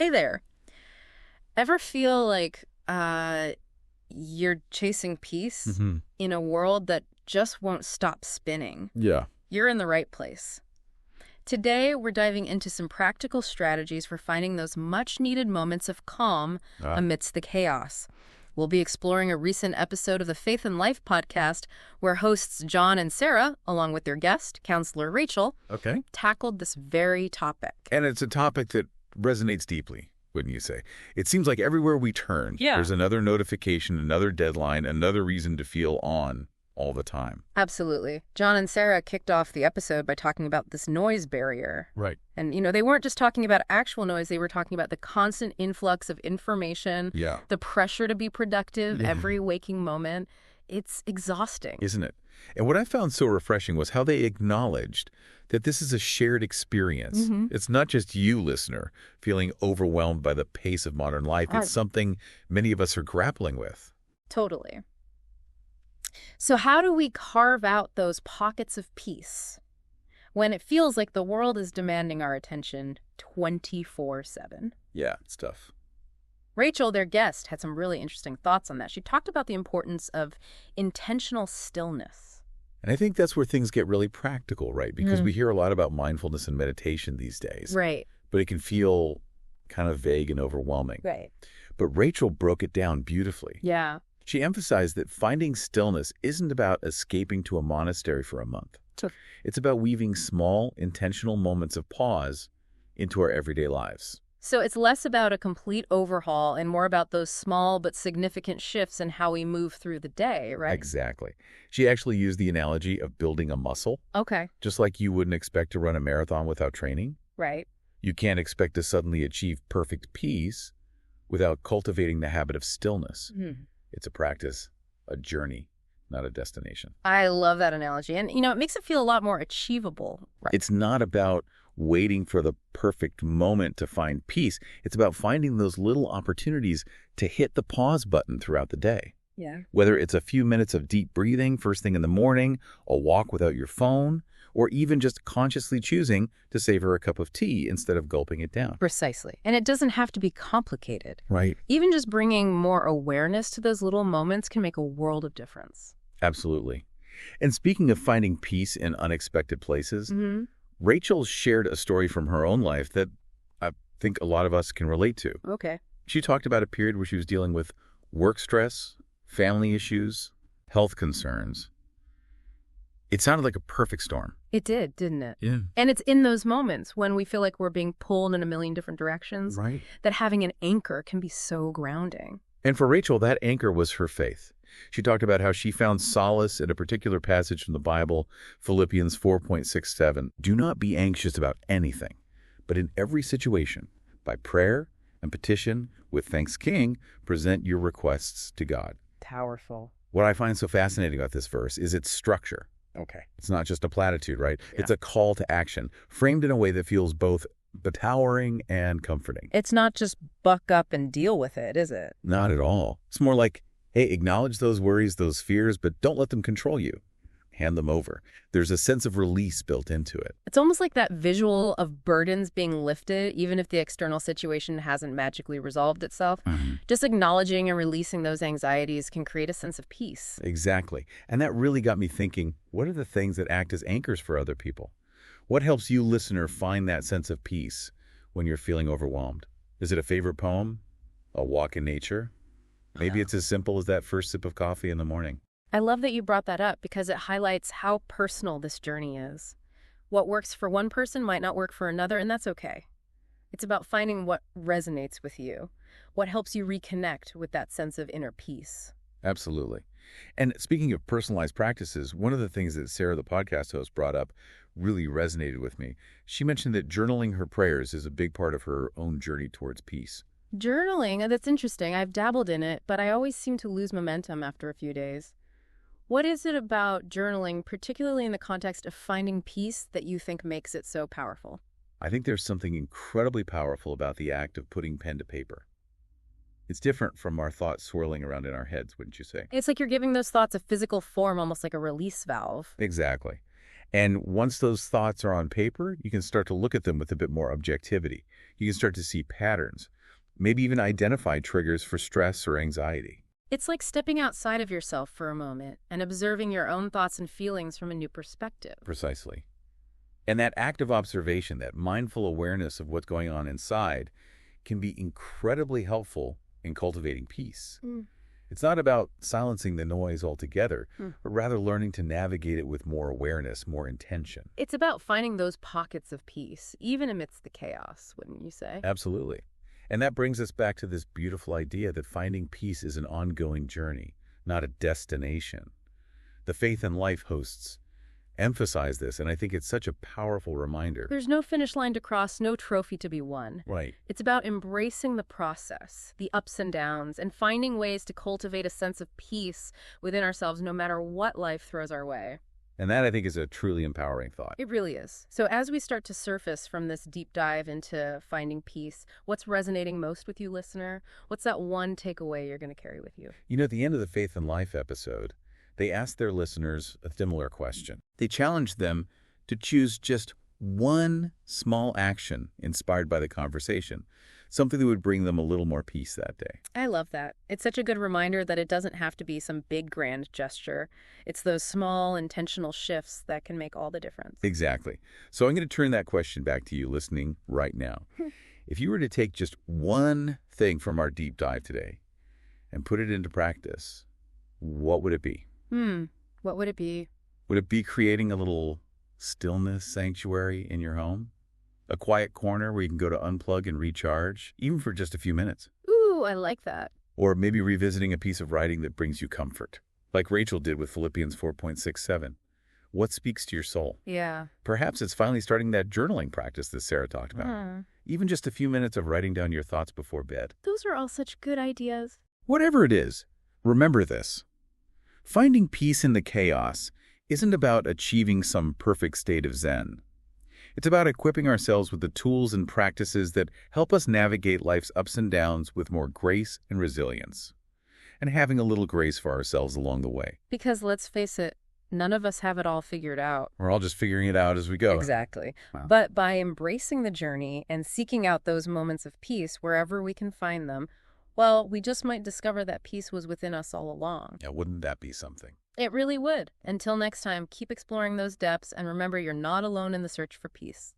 Hey there. Ever feel like you're chasing peace Hmm. in a world that just won't stop spinning? Yeah. You're in the right place. Today, we're diving into some practical strategies for finding those much-needed moments of calm Ah, amidst the chaos. We'll be exploring a recent episode of the Faith and Life podcast where hosts John and Sarah, along with their guest, counselor Rachel, okay. tackled this very topic. And it's a topic that resonates deeply, wouldn't you say? It seems like everywhere we turn, Yeah. there's another notification, another deadline, another reason to feel on all the time. Absolutely. John and Sarah kicked off the episode by talking about this noise barrier. Right. And, they weren't just talking about actual noise, they were talking about the constant influx of information, Yeah. the pressure to be productive Yeah. every waking moment. It's exhausting. Isn't it? And what I found so refreshing was how they acknowledged that this is a shared experience. Mm-hmm. It's not just you, listener, feeling overwhelmed by the pace of modern life. It's something many of us are grappling with. Totally. So how do we carve out those pockets of peace when it feels like the world is demanding our attention 24/7? Yeah, it's tough. Rachel, their guest, had some really interesting thoughts on that. She talked about the importance of intentional stillness. And I think that's where things get really practical, right? Because we hear a lot about mindfulness and meditation these days, Right. but it can feel kind of vague and overwhelming. Right. But Rachel broke it down beautifully. Yeah. She emphasized that finding stillness isn't about escaping to a monastery for a month. Sure. It's about weaving small, intentional moments of pause into our everyday lives. So it's less about a complete overhaul and more about those small but significant shifts in how we move through the day, right? Exactly. She actually used the analogy of building a muscle, Okay. just like you wouldn't expect to run a marathon without training. Right. You can't expect to suddenly achieve perfect peace without cultivating the habit of stillness. It's a practice, a journey, not a destination. I love that analogy. And, it makes it feel a lot more achievable. Right. It's not about waiting for the perfect moment to find peace. It's about finding those little opportunities to hit the pause button throughout the day. Yeah. Whether it's a few minutes of deep breathing first thing in the morning, a walk without your phone, or even just consciously choosing to savor a cup of tea instead of gulping it down. Precisely. And it doesn't have to be complicated. Right. Even just bringing more awareness to those little moments can make a world of difference. Absolutely. And speaking of finding peace in unexpected places, Rachel shared a story from her own life that I think a lot of us can relate to. Okay. She talked about a period where she was dealing with work stress, family issues, health concerns. It sounded like a perfect storm. It did, didn't it? Yeah. And it's in those moments when we feel like we're being pulled in a million different directions Right. that having an anchor can be so grounding. And for Rachel, that anchor was her faith. She talked about how she found solace in a particular passage from the Bible, Philippians 4:6-7. Do not be anxious about anything, but in every situation, by prayer and petition, with thanksgiving, present your requests to God. Powerful. What I find so fascinating about this verse is its structure. Okay. It's not just a platitude, right? Yeah. It's a call to action, framed in a way that feels both towering and comforting. It's not just buck up and deal with it, is it? Not at all. It's more like, hey, acknowledge those worries, those fears, but don't let them control you. Hand them over. There's a sense of release built into it. It's almost like that visual of burdens being lifted, even if the external situation hasn't magically resolved itself. Just acknowledging and releasing those anxieties can create a sense of peace. Exactly. And that really got me thinking, what are the things that act as anchors for other people? What helps you, listener, find that sense of peace when you're feeling overwhelmed? Is it a favorite poem? A walk in nature? Maybe it's as simple as that first sip of coffee in the morning. I love that you brought that up because it highlights how personal this journey is. What works for one person might not work for another, and that's okay. It's about finding what resonates with you, what helps you reconnect with that sense of inner peace. Absolutely. And speaking of personalized practices, one of the things that Sarah, the podcast host, brought up really resonated with me. She mentioned that journaling her prayers is a big part of her own journey towards peace. Journaling, that's interesting. I've dabbled in it, but I always seem to lose momentum after a few days. What is it about journaling, particularly in the context of finding peace, that you think makes it so powerful? I think there's something incredibly powerful about the act of putting pen to paper. It's different from our thoughts swirling around in our heads, wouldn't you say? It's like you're giving those thoughts a physical form, almost like a release valve. Exactly. And once those thoughts are on paper, you can start to look at them with a bit more objectivity. You can start to see patterns. Maybe even identify triggers for stress or anxiety. It's like stepping outside of yourself for a moment and observing your own thoughts and feelings from a new perspective. Precisely. And that active observation, that mindful awareness of what's going on inside, can be incredibly helpful in cultivating peace. It's not about silencing the noise altogether, but rather learning to navigate it with more awareness, more intention. It's about finding those pockets of peace, even amidst the chaos, wouldn't you say? Absolutely. And that brings us back to this beautiful idea that finding peace is an ongoing journey, not a destination. The Faith and Life hosts emphasize this, and I think it's such a powerful reminder. There's no finish line to cross, no trophy to be won. Right. It's about embracing the process, the ups and downs, and finding ways to cultivate a sense of peace within ourselves no matter what life throws our way. And that, I think, is a truly empowering thought. It really is. So as we start to surface from this deep dive into finding peace, what's resonating most with you, listener? What's that one takeaway you're going to carry with you? You know, at the end of the Faith and Life episode, they asked their listeners a similar question. They challenged them to choose just one small action inspired by the conversation, something that would bring them a little more peace that day. I love that. It's such a good reminder that it doesn't have to be some big grand gesture. It's those small intentional shifts that can make all the difference. Exactly. So I'm going to turn that question back to you listening right now. If you were to take just one thing from our deep dive today and put it into practice, what would it be? What would it be? Would it be creating a little stillness sanctuary in your home? A quiet corner where you can go to unplug and recharge, even for just a few minutes? Ooh, I like that. Or maybe revisiting a piece of writing that brings you comfort, like Rachel did with Philippians 4.67. What speaks to your soul? Yeah. Perhaps it's finally starting that journaling practice that Sarah talked about. Even just a few minutes of writing down your thoughts before bed. Those are all such good ideas. Whatever it is, remember this. Finding peace in the chaos isn't about achieving some perfect state of Zen. It's about equipping ourselves with the tools and practices that help us navigate life's ups and downs with more grace and resilience, and having a little grace for ourselves along the way. Because let's face it, none of us have it all figured out. We're all just figuring it out as we go. Exactly. Wow. But by embracing the journey and seeking out those moments of peace wherever we can find them, well, we just might discover that peace was within us all along. Yeah, wouldn't that be something? It really would. Until next time, keep exploring those depths and remember you're not alone in the search for peace.